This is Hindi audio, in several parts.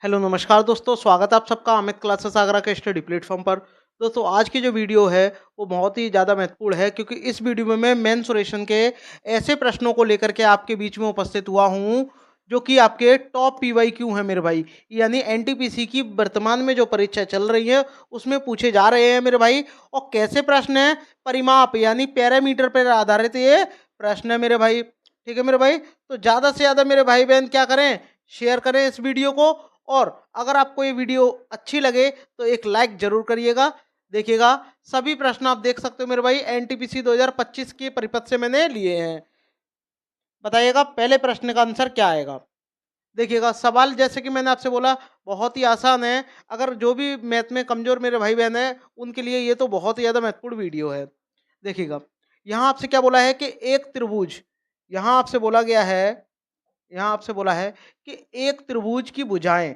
हेलो नमस्कार दोस्तों, स्वागत है आप सबका अमित क्लासेस आगरा के स्टडी प्लेटफॉर्म पर। दोस्तों आज की जो वीडियो है वो बहुत ही ज़्यादा महत्वपूर्ण है, क्योंकि इस वीडियो में मैं मेंसुरेशन के ऐसे प्रश्नों को लेकर के आपके बीच में उपस्थित हुआ हूँ जो कि आपके टॉप पीवाईक्यू हैं मेरे भाई। यानी एनटीपीसी की वर्तमान में जो परीक्षा चल रही है उसमें पूछे जा रहे हैं मेरे भाई। और कैसे प्रश्न है, परिमाप यानी पैरामीटर पर आधारित ये प्रश्न है मेरे भाई। ठीक है मेरे भाई, तो ज़्यादा से ज़्यादा मेरे भाई बहन क्या करें, शेयर करें इस वीडियो को। और अगर आपको ये वीडियो अच्छी लगे तो एक लाइक जरूर करिएगा। देखिएगा, सभी प्रश्न आप देख सकते हो मेरे भाई, एनटीपीसी 2025 के परिपथ से मैंने लिए हैं। बताइएगा पहले प्रश्न का आंसर क्या आएगा। देखिएगा, सवाल जैसे कि मैंने आपसे बोला बहुत ही आसान है। अगर जो भी मैथ में कमजोर मेरे भाई बहन है उनके लिए ये तो बहुत ही ज़्यादा महत्वपूर्ण वीडियो है। देखिएगा, यहाँ आपसे क्या बोला है कि एक त्रिभुज, यहाँ आपसे बोला गया है, यहाँ आपसे बोला है कि एक त्रिभुज की भुजाएं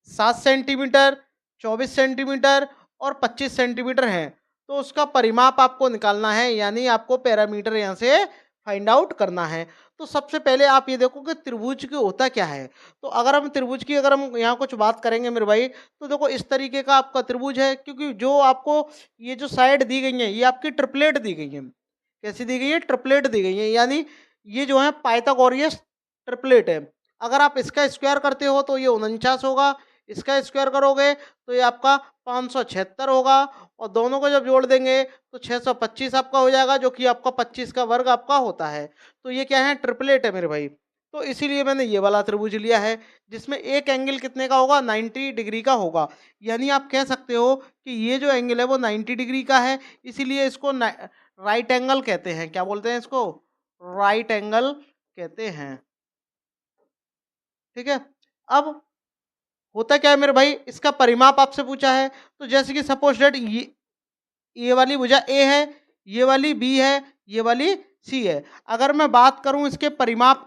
7 सेंटीमीटर, 24 सेंटीमीटर और 25 सेंटीमीटर हैं। तो उसका परिमाप आपको निकालना है, यानी आपको पैरामीटर यहाँ से फाइंड आउट करना है। तो सबसे पहले आप ये देखो कि त्रिभुज की होता क्या है। तो अगर हम त्रिभुज की अगर हम यहाँ कुछ बात करेंगे मेरे भाई, तो देखो इस तरीके का आपका त्रिभुज है, क्योंकि जो आपको ये जो साइड दी गई है ये आपकी ट्रिपलेट दी गई है। कैसी दी गई है? ट्रिपलेट दी गई है, यानी ये जो है पाइथागोरस ट्रिपलेट है। अगर आप इसका स्क्वायर करते हो तो ये 49 होगा, इसका स्क्वायर करोगे तो ये आपका 576 होगा, और दोनों को जब जोड़ देंगे तो 625 आपका हो जाएगा, जो कि आपका 25 का वर्ग आपका होता है। तो ये क्या है? ट्रिपलेट है मेरे भाई। तो इसीलिए मैंने ये वाला त्रिभुज लिया है, जिसमें एक एंगल कितने का होगा? 90 डिग्री का होगा। यानी आप कह सकते हो कि ये जो एंगल है वो 90 डिग्री का है, इसीलिए इसको राइट एंगल कहते हैं। क्या बोलते हैं इसको? राइट एंगल कहते हैं। ठीक है। अब होता क्या है मेरे भाई, इसका परिमाप आपसे पूछा है। तो जैसे कि सपोज डेट ये वाली भुजा ए है, ये वाली बी है, ये वाली सी है। अगर मैं बात करूं इसके परिमाप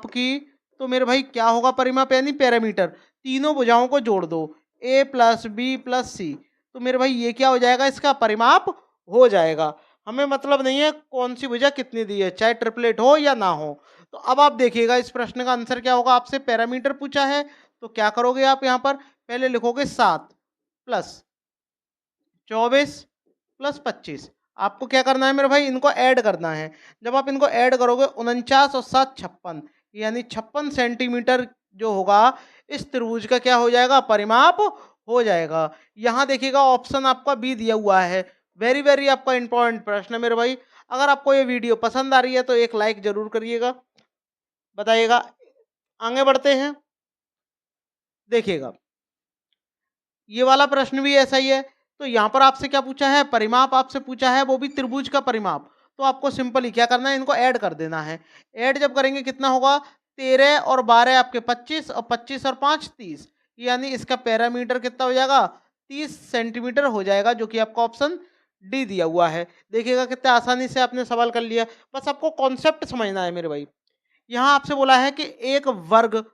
की, तो मेरे भाई क्या होगा परिमाप, यानी पैरामीटर। तीनों भुजाओं को जोड़ दो, ए प्लस बी प्लस सी, तो मेरे भाई ये क्या हो जाएगा? इसका परिमाप हो जाएगा। हमें मतलब नहीं है कौन सी भुजा कितनी दी है, चाहे ट्रिपलेट हो या ना हो। तो अब आप देखिएगा इस प्रश्न का आंसर क्या होगा। आपसे पैरामीटर पूछा है तो क्या करोगे आप यहाँ पर? पहले लिखोगे 7 प्लस 24 प्लस 25। आपको क्या करना है मेरे भाई? इनको ऐड करना है। जब आप इनको ऐड करोगे 49 और 7 56, यानी 56 सेंटीमीटर जो होगा इस त्रिभुज का क्या हो जाएगा? परिमाप हो जाएगा। यहाँ देखिएगा ऑप्शन आपका बी दिया हुआ है। वेरी वेरी आपका इंपॉर्टेंट प्रश्न है मेरे भाई। अगर आपको ये वीडियो पसंद आ रही है तो एक लाइक जरूर करिएगा। बताइएगा, आगे बढ़ते हैं। देखिएगा, ये वाला प्रश्न भी ऐसा ही है। तो यहाँ पर आपसे क्या पूछा है? परिमाप आपसे पूछा है, वो भी त्रिभुज का परिमाप। तो आपको सिंपली क्या करना है? इनको ऐड कर देना है। ऐड जब करेंगे कितना होगा? 13 और 12 आपके 25, और 25 और 5 30, यानी इसका पैरामीटर कितना हो जाएगा? 30 सेंटीमीटर हो जाएगा, जो कि आपका ऑप्शन डी दिया हुआ है। देखिएगा कितने आसानी से आपने सवाल कर लिया। बस आपको कॉन्सेप्ट समझना है मेरे भाई। यहाँ आपसे बोला है कि एक वर्ग,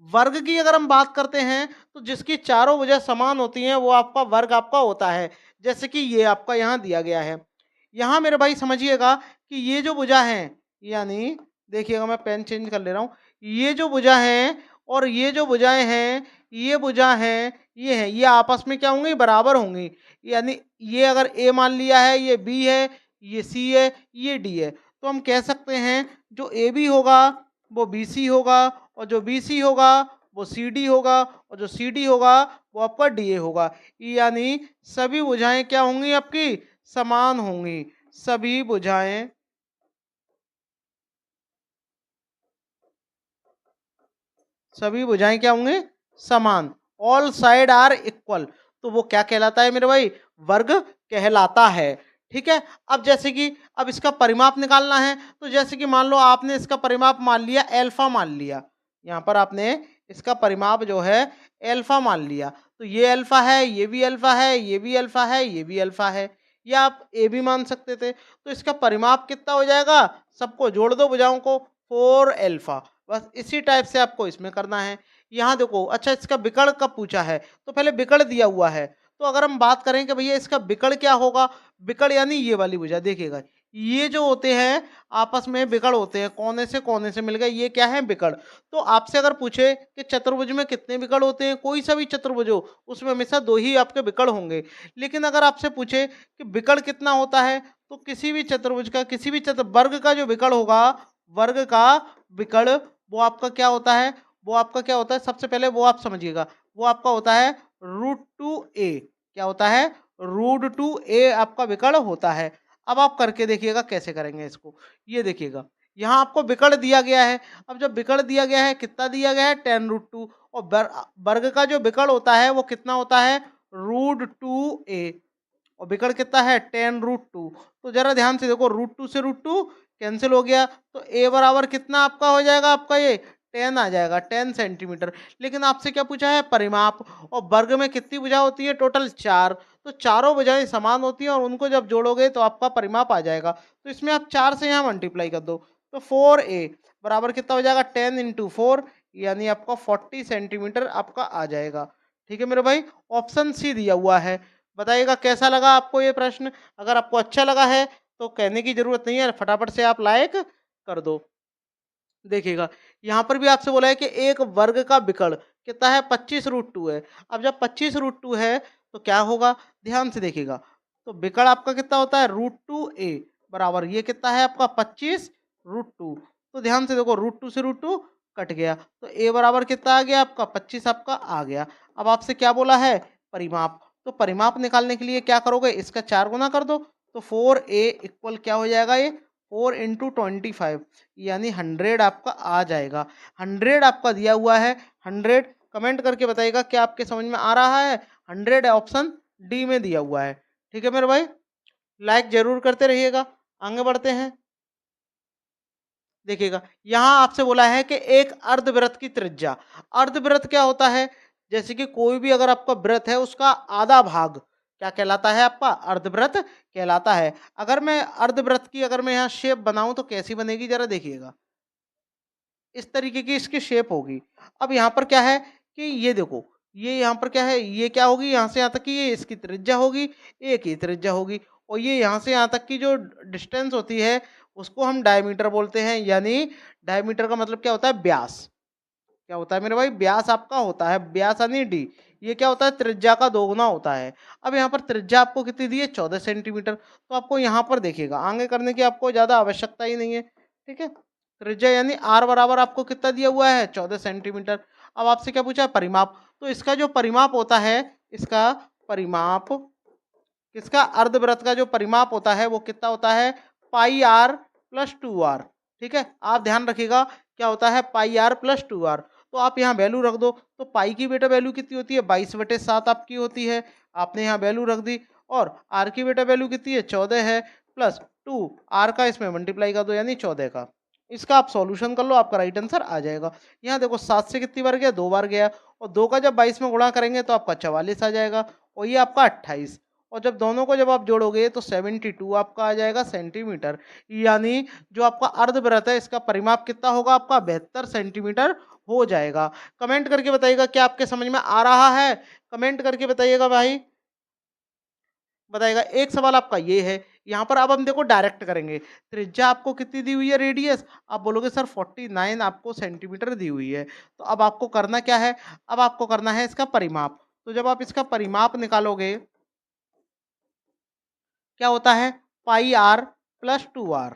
वर्ग की अगर हम बात करते हैं तो जिसकी चारों भुजा समान होती हैं वो आपका वर्ग आपका होता है। जैसे कि ये आपका यहाँ दिया गया है। यहाँ मेरे भाई समझिएगा कि ये जो भुजा है, यानी देखिएगा मैं पेन चेंज कर ले रहा हूँ, ये जो भुजा है और ये जो भुजाएं हैं, ये भुजा हैं, ये है, ये आपस में क्या होंगी? बराबर होंगी। यानी ये अगर ए मान लिया है, ये बी है, ये सी है, ये डी है, तो हम कह सकते हैं जो ए बी होगा वो बी सी होगा, और जो बी सी होगा वो सी डी होगा, और जो सी डी होगा वो आपका डी ए होगा। यानी सभी भुजाएं क्या होंगी? आपकी समान होंगी। सभी भुजाएं सभी भुजाएं क्या होंगे? समान। All side are equal. तो वो क्या कहलाता है मेरे भाई? वर्ग कहलाता है। ठीक है। अब जैसे कि अब इसका परिमाप निकालना है, तो जैसे कि मान लो आपने इसका परिमाप मान लिया एल्फा मान लिया। यहाँ पर आपने इसका परिमाप जो है एल्फा मान लिया। तो ये अल्फा है, ये भी अल्फा है, ये भी अल्फा है, ये भी अल्फा है, या आप ए भी मान सकते थे। तो इसका परिमाप कितना हो जाएगा? सबको जोड़ दो भुजाओं को, 4 अल्फा। बस इसी टाइप से आपको इसमें करना है। यहाँ देखो, अच्छा इसका विकर्ण कब पूछा है? तो पहले विकर्ण दिया हुआ है। तो अगर हम बात करें कि भैया इसका विकर्ण क्या होगा, विकर्ण यानी ये वाली भुजा, देखिएगा ये जो होते हैं आपस में विकर्ण होते हैं, कोने से मिल गए, ये क्या है विकर्ण। तो आपसे अगर पूछे कि चतुर्भुज में कितने विकर्ण होते हैं, कोई सा भी चतुर्भुज हो उसमें हमेशा 2 ही आपके विकर्ण होंगे। लेकिन अगर आपसे पूछे कि विकर्ण कितना होता है, तो किसी भी चतुर्भुज का, किसी भी वर्ग का जो विकर्ण होगा, वर्ग का विकर्ण वो आपका क्या होता है, वो आपका क्या होता है, सबसे पहले वो आप समझिएगा, वो आपका होता है √2a। क्या होता है, √2a आपका विकर्ण होता है। अब आप करके देखिएगा कैसे करेंगे इसको। ये देखिएगा, यहाँ आपको विकर्ण दिया गया है। अब जब विकर्ण दिया गया है, कितना दिया गया है, tan√2, और वर्ग का जो विकर्ण होता है वो कितना होता है, √2a, और विकर्ण कितना है, tan√2। तो जरा ध्यान से देखो, √2 से √2 कैंसिल हो गया, तो a बराबर कितना आपका हो जाएगा, आपका ये 10 आ जाएगा, 10 सेंटीमीटर। लेकिन आपसे क्या पूछा है, परिमाप, और वर्ग में कितनी भुजा होती है, टोटल 4। तो चारों भुजाएं समान होती हैं और उनको जब जोड़ोगे तो आपका परिमाप आ जाएगा। तो इसमें आप 4 से यहाँ मल्टीप्लाई कर दो, तो 4a बराबर कितना हो जाएगा, 10 × 4, यानी आपका 40 सेंटीमीटर आपका आ जाएगा। ठीक है मेरे भाई, ऑप्शन सी दिया हुआ है। बताइएगा कैसा लगा आपको ये प्रश्न। अगर आपको अच्छा लगा है तो कहने की जरूरत नहीं है, फटाफट से आप लाइक कर दो। देखिएगा, यहाँ पर भी आपसे बोला है कि एक वर्ग का विकर्ण कितना है, 25√2 है। अब जब 25√2 है तो क्या होगा, ध्यान से देखिएगा, तो विकर्ण आपका कितना होता है, √2a बराबर ये कितना है आपका 25√2। तो ध्यान से देखो, √2 से √2 कट गया, तो a बराबर कितना आ गया आपका 25 आपका आ गया। अब आपसे क्या बोला है, परिमाप। तो परिमाप निकालने के लिए क्या करोगे, इसका 4 गुना कर दो, तो 4a इक्वल क्या हो जाएगा, ये 4 × 25, यानी 100 आपका आ जाएगा। 100 आपका दिया हुआ है, 100 कमेंट करके बताइएगा क्या आपके समझ में आ रहा है। 100 ऑप्शन डी में दिया हुआ है। ठीक है मेरे भाई, लाइक जरूर करते रहिएगा। आगे बढ़ते हैं, देखिएगा, यहाँ आपसे बोला है कि एक अर्धवृत्त की त्रिज्या। अर्धवृत्त क्या होता है, जैसे कि कोई भी अगर आपका वृत्त है उसका आधा भाग क्या कहलाता है, आपका अर्धवृत्त कहलाता है। अगर मैं अर्धवृत्त की अगर मैं यहाँ शेप बनाऊं तो कैसी बनेगी, जरा देखिएगा, इस तरीके की इसकी शेप होगी। अब यहाँ पर क्या है कि ये देखो, ये यहाँ पर क्या है, ये क्या होगी, यहाँ से यहाँ तक की ये इसकी त्रिज्या होगी, एक ही त्रिज्या होगी, और ये यहाँ से यहाँ तक की जो डिस्टेंस होती है उसको हम डायमीटर बोलते हैं। यानी डायमीटर का मतलब क्या होता है, व्यास। क्या होता है मेरे भाई, व्यास आपका होता है, व्यास यानी डी। ये क्या होता है, त्रिज्या का दोगुना होता है। अब यहाँ पर त्रिज्या आपको कितनी दी है, 14 सेंटीमीटर। तो आपको यहाँ पर देखिएगा, आगे करने की आपको ज़्यादा आवश्यकता ही नहीं है। ठीक है, त्रिज्या यानी आर बराबर आपको कितना दिया हुआ है, 14 सेंटीमीटर। अब आपसे क्या पूछा है, परिमाप। तो इसका जो परिमाप होता है, इसका परिमाप, इसका अर्धवृत्त का जो परिमाप होता है वो कितना होता है, πr+2r। ठीक है, आप ध्यान रखिएगा क्या होता है, πr+2r। तो आप यहाँ वैल्यू रख दो, तो पाई की बेटा वैल्यू कितनी होती है, 22/7 आपकी होती है। आपने यहाँ वैल्यू रख दी, और आर की बेटा वैल्यू कितनी है, 14 है, +2 आर का इसमें मल्टीप्लाई कर दो, यानी 14 का। इसका आप सॉल्यूशन कर लो, आपका राइट आंसर आ जाएगा। यहाँ देखो 7 से कितनी बार गया, 2 बार गया, और 2 का जब 22 में गुणा करेंगे तो आपका 44 आ जाएगा, और ये आपका 28, और जब दोनों को जब आप जोड़ोगे तो 72 आपका आ जाएगा सेंटीमीटर। यानी जो आपका अर्धवृत्त है इसका परिमाप कितना होगा, आपका 72 सेंटीमीटर हो जाएगा। कमेंट करके बताइएगा क्या आपके समझ में आ रहा है, कमेंट करके बताइएगा भाई, बताइएगा। एक सवाल आपका ये है, यहाँ पर अब हम देखो डायरेक्ट करेंगे। त्रिज्या आपको कितनी दी हुई है, रेडियस, आप बोलोगे सर 49 आपको सेंटीमीटर दी हुई है। तो अब आपको करना क्या है, अब आपको करना है इसका परिमाप। तो जब आप इसका परिमाप निकालोगे, क्या होता है, πr+2r।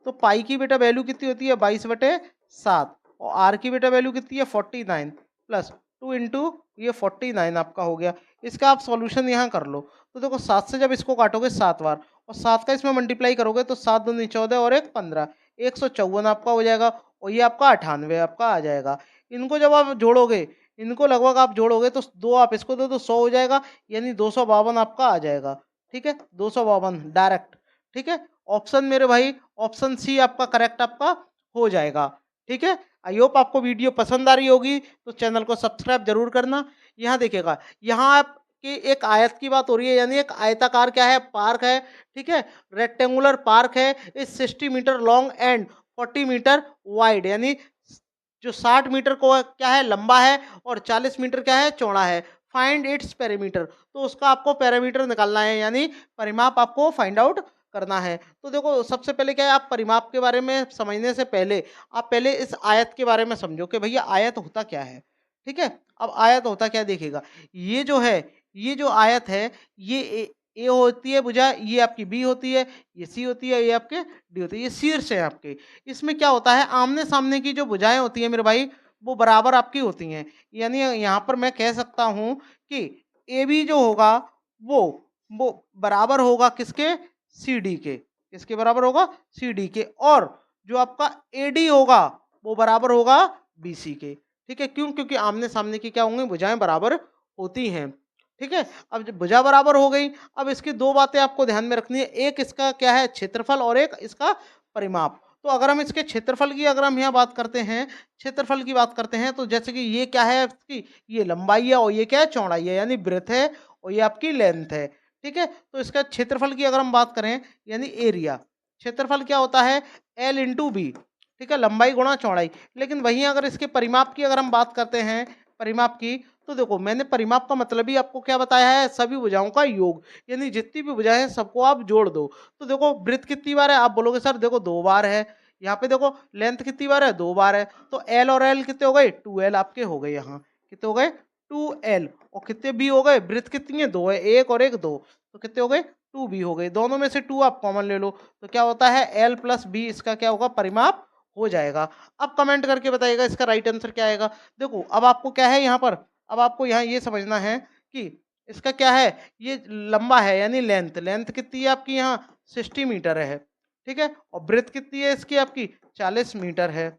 तो पाई की बेटा वैल्यू कितनी होती है, 22/7, और आर की बेटा वैल्यू कितनी है, 49, +2 इंटू ये 49 आपका हो गया। इसका आप सॉल्यूशन यहाँ कर लो, तो देखो 7 से जब इसको काटोगे 7 बार, और 7 का इसमें मल्टीप्लाई करोगे तो 7 दूनी 14 और 1 15, 154 आपका हो जाएगा, और ये आपका 98 आपका आ जाएगा। इनको जब आप जोड़ोगे, इनको लगभग आप जोड़ोगे तो दो आप इसको दो तो 100 हो जाएगा, यानी 252 आपका आ जाएगा। ठीक है, 252 डायरेक्ट। ठीक है, ऑप्शन मेरे भाई, ऑप्शन सी आपका करेक्ट आपका हो जाएगा। ठीक है, आई होप आपको वीडियो पसंद आ रही होगी, तो चैनल को सब्सक्राइब जरूर करना। यहाँ देखिएगा, यहाँ आपकी एक आयत की बात हो रही है, यानी एक आयताकार क्या है, पार्क है। ठीक है, रेक्टेंगुलर पार्क है, इस 60 metre long and 40 metre wide, यानी जो 60 मीटर को क्या है, लंबा है, और 40 मीटर क्या है, चौड़ा है। फाइंड इट्स पेरीमीटर, तो उसका आपको पेरीमीटर निकालना है, यानी परिमाप आपको फाइंड आउट करना है। तो देखो सबसे पहले क्या है, आप परिमाप के बारे में समझने से पहले आप पहले इस आयत के बारे में समझो कि भैया आयत होता क्या है। ठीक है, अब आयत होता क्या देखिएगा, ये जो है, ये जो आयत है, ये ए होती है भुजा, ये आपकी बी होती है, ये सी होती है, ये आपके डी होती है, ये शीर्ष है आपके। इसमें क्या होता है, आमने सामने की जो भुजाएं होती है मेरे भाई वो बराबर आपकी होती हैं। यानी यहाँ पर मैं कह सकता हूँ कि ए बी जो होगा वो वो बराबर होगा किसके, सी डी के। किसके बराबर होगा, सी डी के। और जो आपका ए डी होगा वो बराबर होगा बी सी के। ठीक है, क्यों, क्योंकि आमने सामने की क्या होंगी, भुजाएं बराबर होती हैं। ठीक है, अब जब भुजा बराबर हो गई, अब इसकी दो बातें आपको ध्यान में रखनी है, एक इसका क्या है क्षेत्रफल और एक इसका परिमाप। तो अगर हम इसके क्षेत्रफल की अगर हम यहाँ बात करते हैं, क्षेत्रफल की बात करते हैं, तो जैसे कि ये क्या है इसकी, ये लंबाई है और ये क्या है चौड़ाई है, यानी ब्रेथ है और ये आपकी लेंथ है। ठीक है, तो इसका क्षेत्रफल की अगर हम बात करें यानी एरिया, क्षेत्रफल क्या होता है, एल इंटू बी। ठीक है, लंबाई गुणा चौड़ाई। लेकिन वहीं अगर इसके परिमाप की अगर हम बात करते हैं, परिमाप की, तो देखो मैंने परिमाप का मतलब ही आपको क्या बताया है, सभी भुजाओं का योग, यानी जितनी भी भुजाएं हैं सबको आप जोड़ दो। तो देखो वृत्त कितनी बार है, आप बोलोगे सर देखो 2 बार है। यहाँ पे देखो लेंथ कितनी बार है, 2 बार है। तो एल और एल कितने हो गए, 2L आपके हो गए। यहाँ कितने हो गए, 2L। और कितने बी हो गए, वृत्त कितनी है, 2 है, एक और एक 2, तो कितने हो गए, 2B हो गए। दोनों में से 2 आप कॉमन ले लो, तो क्या होता है L प्लस बी, इसका क्या होगा, परिमाप हो जाएगा। अब कमेंट करके बताइएगा इसका राइट आंसर क्या आएगा। देखो अब आपको क्या है यहाँ पर, अब आपको यहाँ ये समझना है कि इसका क्या है, ये लंबा है यानी लेंथ, लेंथ कितनी है आपकी यहाँ 60 मीटर है। ठीक है, और ब्रेथ कितनी है इसकी आपकी 40 मीटर है।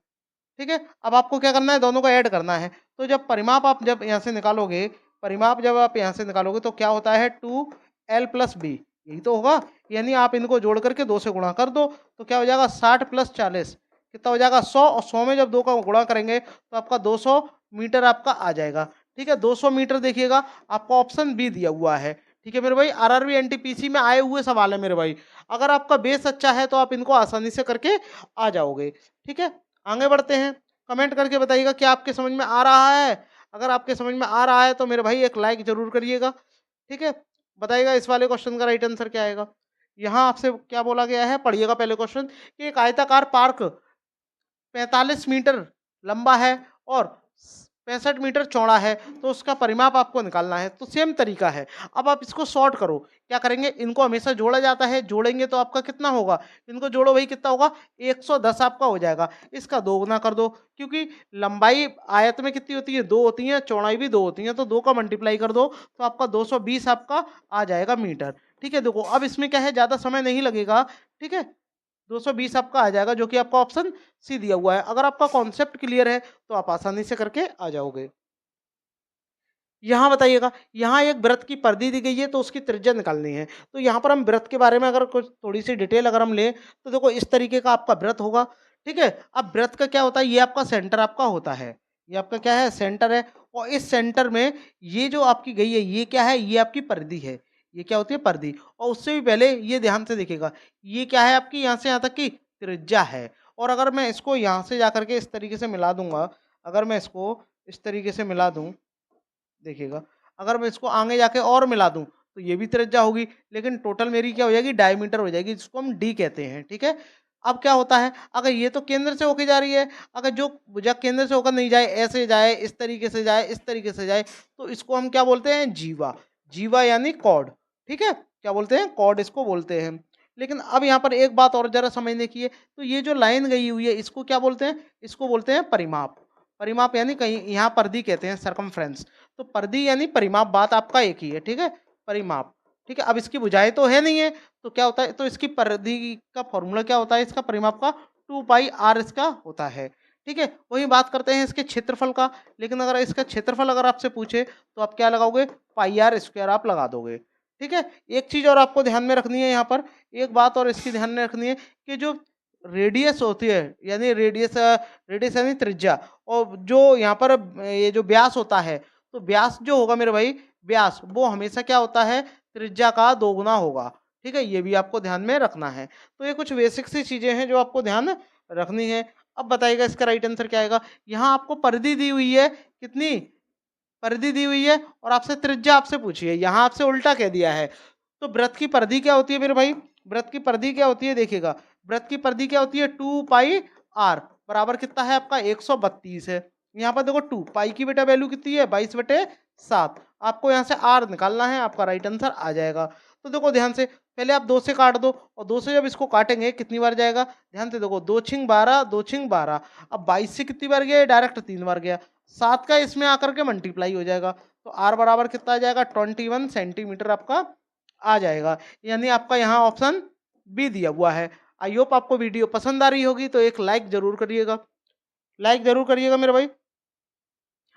ठीक है, अब आपको क्या करना है, दोनों को ऐड करना है। तो जब परिमाप आप जब यहाँ से निकालोगे, परिमाप जब आप यहाँ से निकालोगे तो क्या होता है 2L प्लस बी, यही तो होगा। यानी आप इनको जोड़ करके 2 से गुणा कर दो, तो क्या हो जाएगा 60 प्लस 40 कितना हो जाएगा 100, और 100 में जब 2 का गुणा करेंगे तो आपका 200 मीटर आपका आ जाएगा। ठीक है, 200 मीटर देखिएगा, आपका ऑप्शन बी दिया हुआ है। ठीक है मेरे भाई, आरआरबी एनटीपीसी में आए हुए सवाल है मेरे भाई। अगर आपका बेस अच्छा है तो आप इनको आसानी से करके आ जाओगे। ठीक है, आगे बढ़ते हैं। कमेंट करके बताइएगा क्या आपके समझ में आ रहा है। अगर आपके समझ में आ रहा है तो मेरे भाई एक लाइक जरूर करिएगा। ठीक है, बताइएगा इस वाले क्वेश्चन का राइट आंसर क्या आएगा। यहाँ आपसे क्या बोला गया है, पढ़िएगा पहले क्वेश्चन, कि एक आयताकार पार्क 45 मीटर लंबा है और 65 मीटर चौड़ा है, तो उसका परिमाप आपको निकालना है। तो सेम तरीका है, अब आप इसको शॉर्ट करो। क्या करेंगे, इनको हमेशा जोड़ा जाता है, जोड़ेंगे तो आपका कितना होगा, इनको जोड़ो भाई कितना होगा, 110 आपका हो जाएगा। इसका 2 गुना कर दो, क्योंकि लंबाई आयत में कितनी होती है, 2 होती है, चौड़ाई भी 2 होती है, तो 2 का मल्टीप्लाई कर दो तो आपका 220 आपका आ जाएगा मीटर। ठीक है, देखो अब इसमें क्या है, ज़्यादा समय नहीं लगेगा। ठीक है, 220 आपका आ जाएगा, जो कि आपका ऑप्शन सी दिया हुआ है। अगर आपका कॉन्सेप्ट क्लियर है तो आप आसानी से करके आ जाओगे। यहाँ बताइएगा, यहाँ एक वृत्त की परिधि दी गई है तो उसकी त्रिज्या निकालनी है। तो यहाँ पर हम वृत्त के बारे में अगर कुछ थोड़ी सी डिटेल अगर हम लें, तो देखो इस तरीके का आपका वृत्त होगा। ठीक है, अब वृत्त का क्या होता है, ये आपका सेंटर आपका होता है, ये आपका क्या है, सेंटर है। और इस सेंटर में ये जो आपकी गई है, ये क्या है, ये आपकी परिधि है। ये क्या होती है, परिधि। और उससे भी पहले ये ध्यान से देखिएगा, ये क्या है आपकी, यहाँ से यहाँ तक की त्रिज्या है। और अगर मैं इसको यहाँ से जा करके इस तरीके से मिला दूंगा, अगर मैं इसको इस तरीके से मिला दूं, देखिएगा, अगर मैं इसको आगे जाके और मिला दूं तो ये भी त्रिज्या होगी, लेकिन टोटल मेरी क्या हो जाएगी, डायमीटर हो जाएगी, जिसको हम डी कहते हैं। ठीक है, अब क्या होता है, अगर ये तो केंद्र से होके जा रही है, अगर जो भुजा केंद्र से होकर नहीं जाए, ऐसे जाए, इस तरीके से जाए, इस तरीके से जाए, तो इसको हम क्या बोलते हैं, जीवा। जीवा यानी कॉर्ड। ठीक है, क्या बोलते हैं, कॉर्ड इसको बोलते हैं। लेकिन अब यहाँ पर एक बात और जरा समझने की है, तो ये जो लाइन गई हुई है इसको क्या बोलते हैं, इसको बोलते हैं परिमाप। परिमाप यानी कहीं यहाँ परिधि कहते हैं, सरकमफ्रेंस। तो परिधि यानी परिमाप, बात आपका एक ही है। ठीक है, परिमाप। ठीक है, अब इसकी भुजाएं तो है नहीं है, तो क्या होता है, तो इसकी परिधि का फॉर्मूला क्या होता है, इसका परिमाप का 2πr इसका होता है। ठीक है, वही बात करते हैं इसके क्षेत्रफल का। लेकिन अगर इसका क्षेत्रफल अगर आपसे पूछे तो आप क्या लगाओगे, πr² आप लगा दोगे। ठीक है, एक चीज और आपको ध्यान में रखनी है, यहाँ पर एक बात और इसकी ध्यान में रखनी है, कि जो रेडियस होती है, यानी रेडियस, रेडियस यानी त्रिज्या, और जो यहाँ पर ये जो व्यास होता है, तो व्यास जो होगा मेरे भाई, व्यास वो हमेशा क्या होता है, त्रिज्या का 2 गुना होगा। ठीक है, ये भी आपको ध्यान में रखना है। तो ये कुछ बेसिक सी चीजें हैं जो आपको ध्यान रखनी है। अब बताइएगा इसका राइट आंसर क्या आएगा। यहाँ आपको परिधि दी हुई है, कितनी परिधि दी हुई है, और आपसे त्रिज्या आपसे पूछी है, यहाँ आपसे उल्टा कह दिया है। तो वृत्त की परिधि क्या होती है मेरे भाई, वृत्त की परिधि क्या होती है, देखिएगा वृत्त की परिधि क्या होती है 2 पाई आर बराबर कितना है आपका 132 है। यहाँ पर देखो 2 पाई की बेटा वैल्यू कितनी है 22/7। आपको यहाँ से आर निकालना है, आपका राइट आंसर आ जाएगा। तो देखो ध्यान से, पहले आप 2 से काट दो और 2 से जब इसको काटेंगे कितनी बार जाएगा, ध्यान से देखो 2 छिंग 12, 2 छिंग 12। अब 22 से कितनी बार गया, डायरेक्ट 3 बार गया। 7 का इसमें आकर के मल्टीप्लाई हो जाएगा, तो आर बराबर कितना आ जाएगा 21 सेंटीमीटर आपका आ जाएगा। यानी आपका यहाँ ऑप्शन बी दिया हुआ है। आई होप आपको वीडियो पसंद आ रही होगी, तो एक लाइक जरूर करिएगा, लाइक जरूर करिएगा मेरे भाई।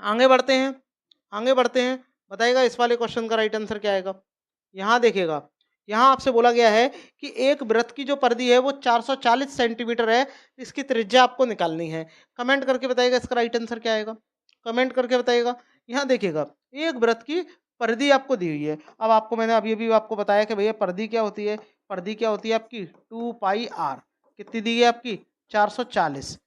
आगे बढ़ते हैं, आगे बढ़ते हैं। बताइएगा इस वाले क्वेश्चन का राइट आंसर क्या आएगा। यहाँ देखिएगा, यहाँ आपसे बोला गया है कि एक वृत्त की जो परिधि है वो 440 सेंटीमीटर है, इसकी त्रिज्या आपको निकालनी है। कमेंट करके बताइएगा इसका राइट आंसर क्या आएगा, कमेंट करके बताइएगा। यहाँ देखिएगा एक वृत्त की परिधि आपको दी हुई है। अब आपको मैंने अभी अभी आपको बताया कि भैया परिधि क्या होती है, परिधि क्या होती है आपकी 2 पाई आर। कितनी दी है आपकी 440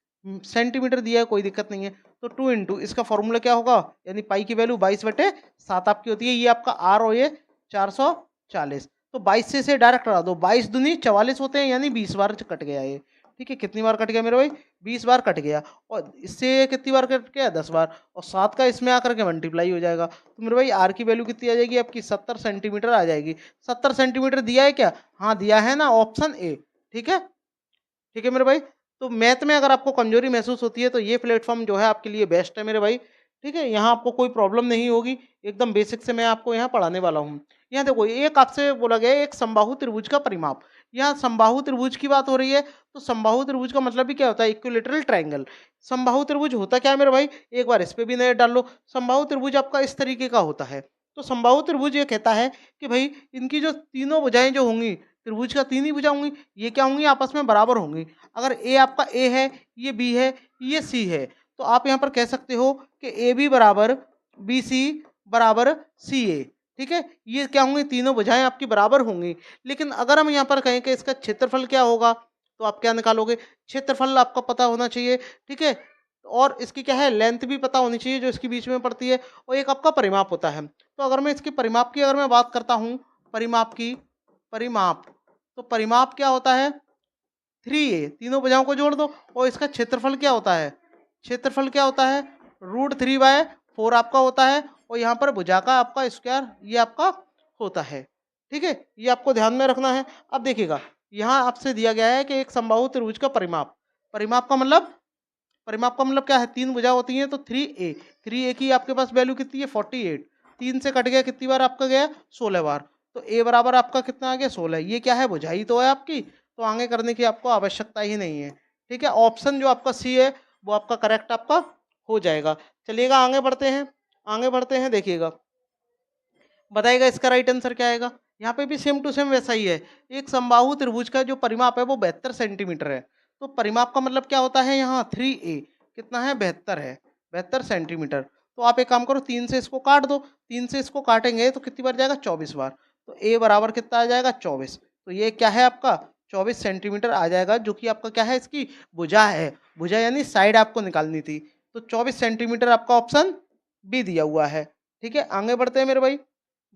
सेंटीमीटर दिया है, कोई दिक्कत नहीं है। तो 2 इंटू इसका फॉर्मूला क्या होगा, यानी पाई की वैल्यू 22/7 आपकी होती है, ये आपका आर और ये 440। तो 22 से इसे डायरेक्ट हटा दो, 22 दूनी 44 होते हैं, यानी 20 बार कट गया ये। ठीक है, कितनी बार कट गया मेरे भाई 20 बार कट गया। और इससे कितनी बार कट गया 10 बार, और 7 का इसमें आकर के मल्टीप्लाई हो जाएगा। तो मेरे भाई आर की वैल्यू कितनी आ जाएगी आपकी 70 सेंटीमीटर आ जाएगी। 70 सेंटीमीटर दिया है क्या, हाँ दिया है ना, ऑप्शन ए। ठीक है, ठीक है मेरे भाई। तो मैथ में अगर आपको कमजोरी महसूस होती है तो ये प्लेटफॉर्म जो है आपके लिए बेस्ट है मेरे भाई। ठीक है, यहाँ आपको कोई प्रॉब्लम नहीं होगी, एकदम बेसिक से मैं आपको यहाँ पढ़ाने वाला हूँ। यहाँ देखो एक आपसे बोला गया है एक समबाहु त्रिभुज का परिमाप। यहाँ समबाहु त्रिभुज की बात हो रही है, तो समबाहु त्रिभुज का मतलब भी क्या होता है, इक्विलेटरल ट्रायंगल। समबाहु त्रिभुज होता क्या है मेरे भाई, एक बार इस पे भी नजर डाल लो। समबाहु त्रिभुज आपका इस तरीके का होता है। तो समबाहु त्रिभुज ये कहता है कि भाई इनकी जो तीनों भुजाएं जो होंगी, त्रिभुज का तीन ही भुजा होंगी, ये क्या होंगी आपस में बराबर होंगी। अगर ए आपका ए है, ये बी है, ये सी है, तो आप यहाँ पर कह सकते हो कि ए बी बराबर बी सी बराबर सी ए। ठीक है, ये क्या होंगी, तीनों भुजाएं आपकी बराबर होंगी। लेकिन अगर हम यहाँ पर कहें कि इसका क्षेत्रफल क्या होगा, तो आप क्या निकालोगे, क्षेत्रफल आपका पता होना चाहिए। ठीक है, और इसकी क्या है लेंथ भी पता होनी चाहिए जो इसके बीच में पड़ती है, और एक आपका परिमाप होता है। तो अगर मैं इसके परिमाप की अगर मैं बात करता हूँ, परिमाप की, परिमाप, तो परिमाप क्या होता है 3a, तीनों भुजाओं को जोड़ दो। और इसका क्षेत्रफल क्या होता है, क्षेत्रफल क्या होता है √3/4 आपका होता है। और यहाँ पर भुजा का आपका स्क्वायर ये आपका होता है। ठीक है, ये आपको ध्यान में रखना है। अब देखिएगा यहाँ आपसे दिया गया है कि एक समबाहु त्रिभुज का परिमाप, परिमाप का मतलब, परिमाप का मतलब क्या है, तीन भुजा होती हैं, तो 3a की आपके पास वैल्यू कितनी है 48। 3 से कट गया कितनी बार आपका गया 16 बार। तो a बराबर आपका कितना आ गया 16। ये क्या है भुजाई तो है आपकी, तो आगे करने की आपको आवश्यकता ही नहीं है। ठीक है, ऑप्शन जो आपका सी है वो आपका करेक्ट आपका हो जाएगा। चलिएगा आगे बढ़ते हैं, आगे बढ़ते हैं। देखिएगा बताइएगा इसका राइट आंसर क्या आएगा। यहाँ पे भी सेम टू सेम वैसा ही है। एक समबाहु त्रिभुज का जो परिमाप है वो 72 सेंटीमीटर है। तो परिमाप का मतलब क्या होता है, यहाँ 3a कितना है 72 है, 72 सेंटीमीटर। तो आप एक काम करो 3 से इसको काट दो, 3 से इसको काटेंगे तो कितनी बार जाएगा 24 बार। तो a बराबर कितना आ जाएगा 24। तो ये क्या है आपका 24 सेंटीमीटर आ जाएगा, जो कि आपका क्या है इसकी भुजा है, भुजा यानी साइड आपको निकालनी थी। तो 24 सेंटीमीटर आपका ऑप्शन बी दिया हुआ है। ठीक है, आगे बढ़ते हैं मेरे भाई।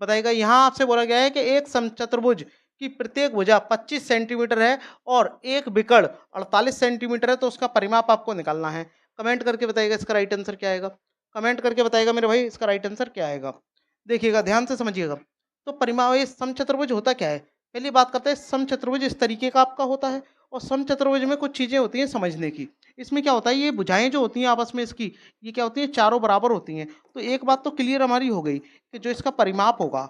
बताइएगा यहाँ आपसे बोला गया है कि एक समचतुर्भुज की प्रत्येक भुजा 25 सेंटीमीटर है और एक विकर्ण 48 सेंटीमीटर है, तो उसका परिमाप आपको निकालना है। कमेंट करके बताइएगा इसका राइट आंसर क्या आएगा, कमेंट करके बताइएगा मेरे भाई इसका राइट आंसर क्या आएगा। देखिएगा ध्यान से समझिएगा। तो परिमाप ये समचतुर्भुज होता क्या है, पहली बात करते हैं। समचतुर्भुज इस तरीके का आपका होता है, और समचतुर्भुज में कुछ चीज़ें होती हैं समझने की। इसमें क्या होता है, ये भुजाएं जो होती हैं आपस में इसकी, ये क्या होती हैं चारों बराबर होती हैं। तो एक बात तो क्लियर हमारी हो गई कि जो इसका परिमाप होगा,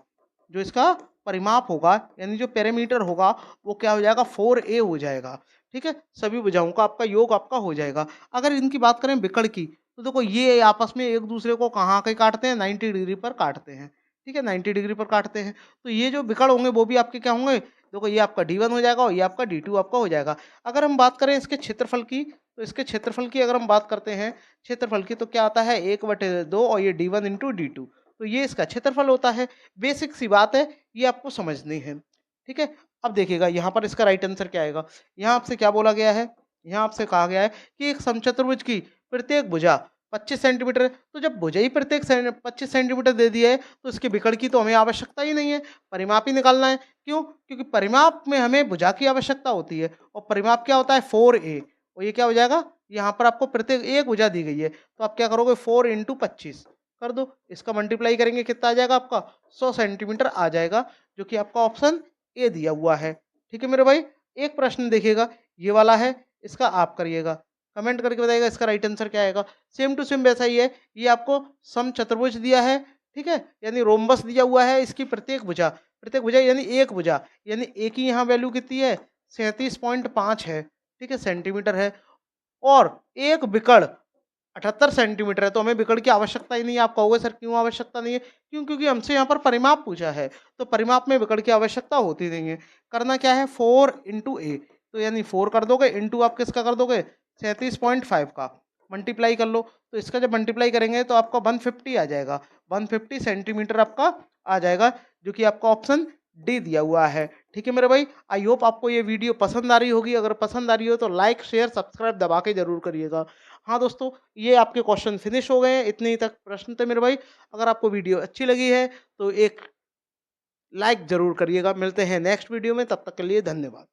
जो इसका परिमाप होगा यानी जो पैरामीटर होगा वो क्या हो जाएगा 4a हो जाएगा। ठीक है, सभी भुजाओं का आपका योग आपका हो जाएगा। अगर इनकी बात करें विकर्ण की, तो देखो ये आपस में एक दूसरे को कहाँ के काटते हैं 90 डिग्री पर काटते हैं। ठीक है, 90 डिग्री पर काटते हैं। तो ये जो विकर्ण होंगे वो भी आपके क्या होंगे, देखो ये आपका d1 हो जाएगा और ये आपका d2 आपका हो जाएगा। अगर हम बात करें इसके क्षेत्रफल की, तो इसके क्षेत्रफल की अगर हम बात करते हैं क्षेत्रफल की, तो क्या आता है 1/2 और ये d1 इंटू d2, तो ये इसका क्षेत्रफल होता है। बेसिक सी बात है, ये आपको समझनी है। ठीक है, अब देखिएगा यहाँ पर इसका राइट आंसर क्या आएगा। यहाँ आपसे क्या बोला गया है, यहाँ आपसे कहा गया है कि एक समचतुर्भुज की प्रत्येक भुजा 25 सेंटीमीटर है, तो जब भुजा ही प्रत्येक 25 सेंटीमीटर दे दिया है तो इसके विकर्ण की तो हमें आवश्यकता ही नहीं है, परिमाप ही निकालना है। क्यों? क्योंकि परिमाप में हमें भुजा की आवश्यकता होती है और परिमाप क्या होता है 4a। और ये क्या हो जाएगा, यहाँ पर आपको प्रत्येक एक भुजा दी गई है तो आप क्या करोगे 4 इंटू 25 कर दो, इसका मल्टीप्लाई करेंगे कितना आ जाएगा आपका 100 सेंटीमीटर आ जाएगा, जो कि आपका ऑप्शन ए दिया हुआ है। ठीक है मेरे भाई, एक प्रश्न देखिएगा ये वाला है, इसका आप करिएगा, कमेंट करके बताइएगा इसका राइट आंसर क्या आएगा। सेम टू सेम वैसा ही है, ये आपको समचतुर्भुज दिया है, ठीक है, यानी रोम्बस दिया हुआ है, इसकी प्रत्येक भुजा यानी एक भुजा, यानी एक ही यहाँ वैल्यू कितनी है 37.5 है, ठीक है, सेंटीमीटर है, और एक विकर्ण 78 सेंटीमीटर है, तो हमें विकर्ण की आवश्यकता ही नहीं है। आप कहोगे सर क्यों आवश्यकता नहीं है? क्यों? क्योंकि हमसे यहाँ पर परिमाप पूछा है, तो परिमाप में विकर्ण की आवश्यकता होती नहीं है। करना क्या है 4 इंटू ए, तो यानी 4 कर दोगे, इंटू आप किसका कर दोगे 37.5 का, मल्टीप्लाई कर लो, तो इसका जब मल्टीप्लाई करेंगे तो आपका 150 आ जाएगा, 150 सेंटीमीटर आपका आ जाएगा, जो कि आपका ऑप्शन डी दिया हुआ है। ठीक है मेरे भाई, आई होप आपको ये वीडियो पसंद आ रही होगी, अगर पसंद आ रही हो तो लाइक शेयर सब्सक्राइब दबा के जरूर करिएगा। हाँ दोस्तों, ये आपके क्वेश्चन फिनिश हो गए हैं, इतने ही तक प्रश्न थे मेरे भाई। अगर आपको वीडियो अच्छी लगी है तो एक लाइक ज़रूर करिएगा। मिलते हैं नेक्स्ट वीडियो में, तब तक के लिए धन्यवाद।